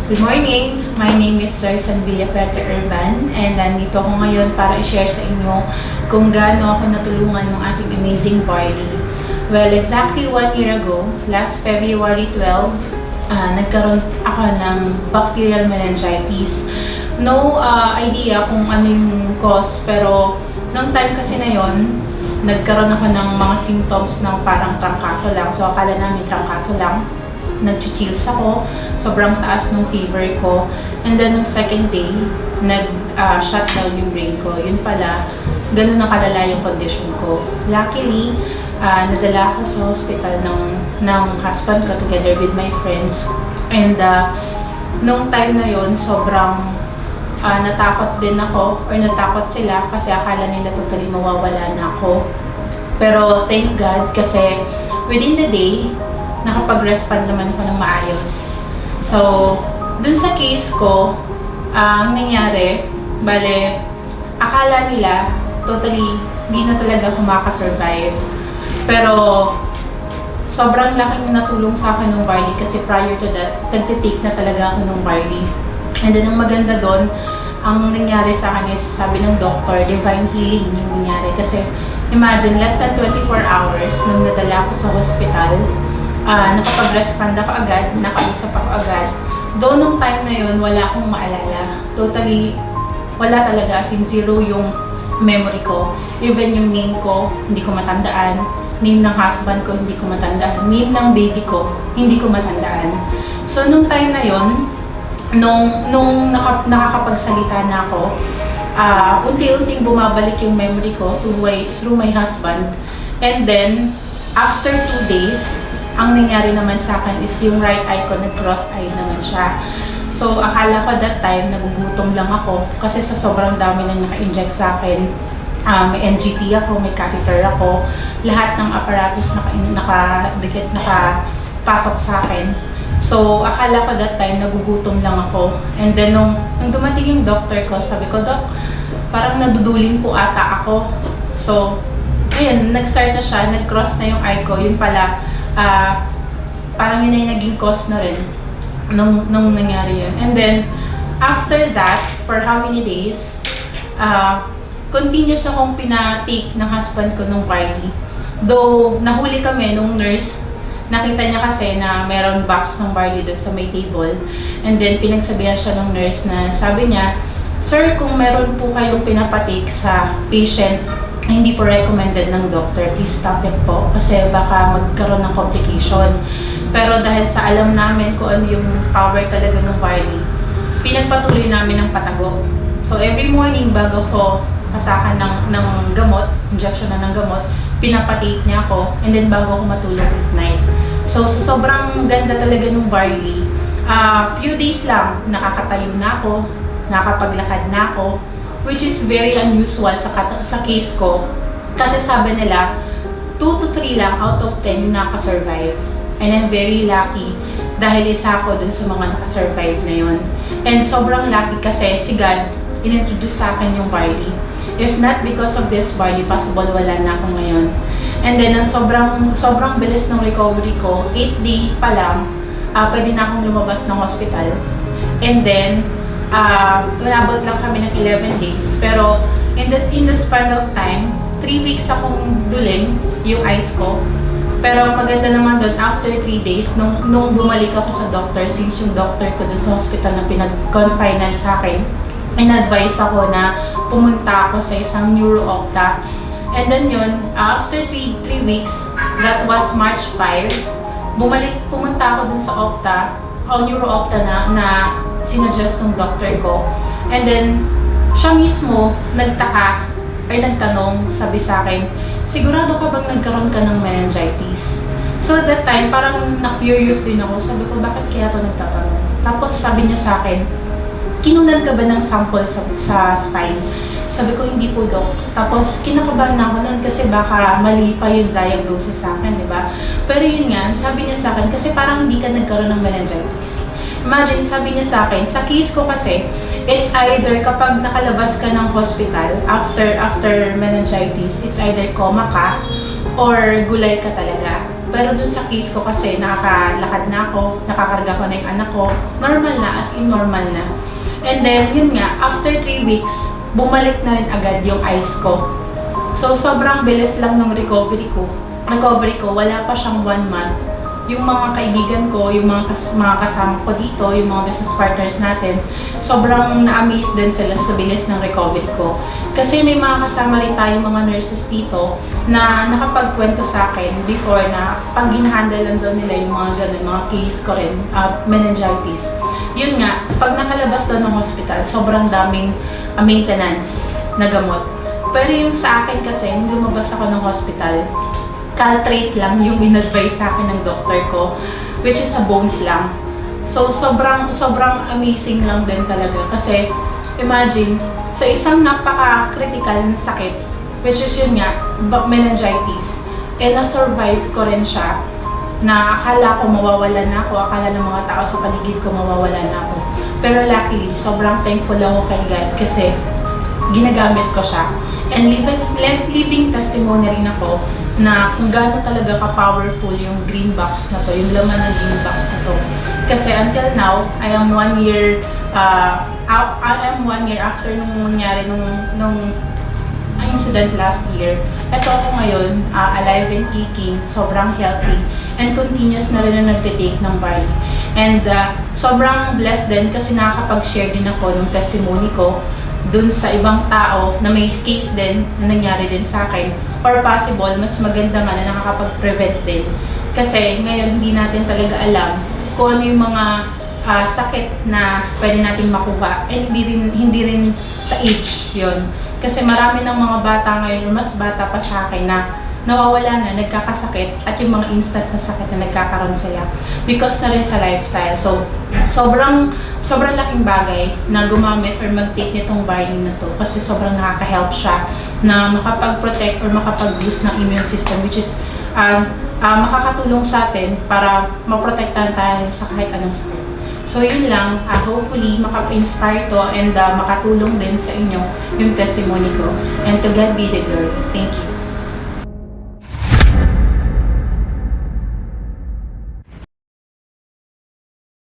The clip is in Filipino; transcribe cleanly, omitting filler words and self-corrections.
Good morning! My name is Joyce Villafuerte Urban and nandito ako ngayon para i-share sa inyo kung gaano ako natulungan ng ating amazing Barley. Well, exactly 1 year ago, last February 12, nagkaroon ako ng bacterial meningitis. No idea kung ano yung cause, pero nung time kasi na yon, nagkaroon ako ng mga symptoms ng parang trangkaso lang. So akala namin trangkaso lang. Nag-chills ako, sobrang taas ng fever ko. And then, nung second day, nag-shut down yung brain ko. Yun pala, ganun na kalala yung condition ko. Luckily, nadala ako sa hospital ng husband ko together with my friends. And nung time na yun, sobrang natakot din ako, or natakot sila kasi akala nila totally mawawala na ako. Pero thank God kasi within the day, nakapag-respond naman ako ng maayos. So, dun sa case ko, ang nangyari, bale, akala nila, totally, hindi na talaga ako makasurvive. Pero, sobrang laking natulong sa akin ng Barley kasi prior to that, nagtitake na talaga ako ng Barley. And then, ang maganda doon, ang nangyari sa akin is, sabi ng doctor, divine healing yung nangyari. Kasi, imagine, less than 24 hours nung nadala ako sa hospital, nakapag-respond ako agad, nakausap ako agad. Though nung time na yun, wala akong maalala. Totally, wala talaga, as in zero yung memory ko. Even yung name ko, hindi ko matandaan. Name ng husband ko, hindi ko matandaan. Name ng baby ko, hindi ko matandaan. So nung time na yun, nung nakakapagsalita na ako, unti-unting bumabalik yung memory ko through my husband. And then, after 2 days, ang nangyari naman sa akin is yung right eye ko, nag-cross-eyed naman siya. So, akala ko that time, nagugutom lang ako kasi sa sobrang dami nang naka-inject sa akin. May NGT ako, may catheter ako. Lahat ng apparatus nakadikit, nakapasok sa akin. So, akala ko that time, nagugutom lang ako. And then, nung dumating yung doctor ko, sabi ko, Doc, parang nadudulin po ata ako. So, ayun, nag-start na siya, nag-cross na yung eye ko. Yun pala, parang yun ay naging cause na rin nung nangyari yun. And then, after that, for how many days, continuous akong pinatake ng husband ko nung Barley. Though, nahuli kami nung nurse, nakita niya kasi na meron box ng Barley doon sa may table. And then, pinagsabihan siya ng nurse na sabi niya, Sir, kung meron po kayong pinapatake sa patient hindi po recommended ng doctor, please stop it po kasi baka magkaroon ng complication. Pero dahil sa alam namin kung ano yung power talaga ng Barley, pinagpatuloy namin ng patago. So every morning bago ko pasakan ng gamot, injection na ng gamot, pinapatake niya ako and then bago ako matulog at night. So sa sobrang ganda talaga ng Barley, few days lang nakakatayo na ako, nakapaglakad na ako, which is very unusual sa case ko. Kasi sabi nila, 2 to 3 lang out of 10 nakasurvive. And I'm very lucky dahil isa ako dun sa mga nakasurvive na yun. And sobrang lucky kasi si God inintroduce sa akin yung Barley. If not because of this Barley, possible wala na ako ngayon. And then, ang sobrang bilis ng recovery ko, 8 day pa lang, pwede na akong lumabas ng hospital. And then, umabot lang kami ng 11 days. Pero, in the span of time, 3 weeks akong duling yung eyes ko. Pero, maganda naman doon, after 3 days, nung bumalik ako sa doctor, since yung doctor ko doon sa hospital na pinag-confinean sa akin, in-advise ako na pumunta ako sa isang neuro-opta. And then yun, after 3 weeks, that was March 5, pumunta ako dun sa opta, neuro-opta na sinuggest ng doctor ko. And then, siya mismo nagtanong, sabi sa akin, sigurado ka bang nagkaroon ka ng meningitis? So at that time, parang na-curious din ako. Sabi ko, bakit kaya ito nagtatanong? Tapos sabi niya sa akin, kinunan ka ba ng sample sa spine? Sabi ko, hindi po, Doc. Tapos, kinakabahan na ako nun kasi baka mali pa yung diagnosis sa akin, di ba? Pero yun nga, sabi niya sa akin, kasi parang hindi ka nagkaroon ng meningitis. Imagine, sabi niya sa akin, sa case ko kasi, it's either kapag nakalabas ka ng hospital after meningitis, it's either coma ka or gulay ka talaga. Pero dun sa case ko kasi nakakalakad na ako, nakakarga ko na yung anak ko, normal na, as in normal na. And then, yun nga, after 3 weeks, bumalik na rin agad yung eyes ko. So, sobrang bilis lang ng recovery ko. Wala pa siyang 1 month. Yung mga kaibigan ko, yung mga kasama ko dito, yung mga business partners natin, sobrang na-amaze din sila sa bilis ng recovery ko. Kasi may mga kasama rin tayong mga nurses dito na nakapagkwento sa akin before na pag ginahandle lang daw nila yung mga ganun, mga case ko rin, meningitis. Yun nga, pag nakalabas daw ng hospital, sobrang daming maintenance na gamot. Pero yung sa akin kasi, nung lumabas ako ng hospital, caltrate lang yung in-advise sa akin ng doctor ko, which is sa bones lang. So, sobrang amazing lang din talaga. Kasi, imagine, sa isang napaka-critical na sakit, which is yun nga, meningitis, na-survive ko rin siya, na akala ko mawawala na ako, akala ng mga tao sa paligid ko mawawala na ako. Pero luckily, sobrang thankful ako kay God kasi ginagamit ko siya. And living testimony rin ako na kung gaano talaga ka-powerful yung green box na to, yung laman ng green box na to. Kasi until now, I am 1 year after nung nangyari nung incident last year. Ito ako ngayon, alive and kicking, sobrang healthy, and continuous na rin na nagtitake ng barley. And sobrang blessed din kasi nakakapag-share din ako ng testimony ko dun sa ibang tao na may case din na nangyari din sa akin, or possible, mas maganda nga na nakakapag-prevent din. Kasi ngayon hindi natin talaga alam kung ano yung mga sakit na pwede nating makuha, and hindi rin sa age yon. Kasi marami ng mga bata ngayon, mas bata pa sa akin, na nawawala na, nagkakasakit, at yung mga instant na sakit na nagkakaroon sila because na rin sa lifestyle. So, sobrang laking bagay na gumamit or mag-take nitong barley na to kasi sobrang nakaka-help siya na makapag-protect or makapag-boost ng immune system, which is makakatulong sa atin para maprotektahan tayo sa kahit anong sakit. So yun lang, hopefully makapa-inspire to and makatulong din sa inyo yung testimony ko. And to God be the glory. Thank you.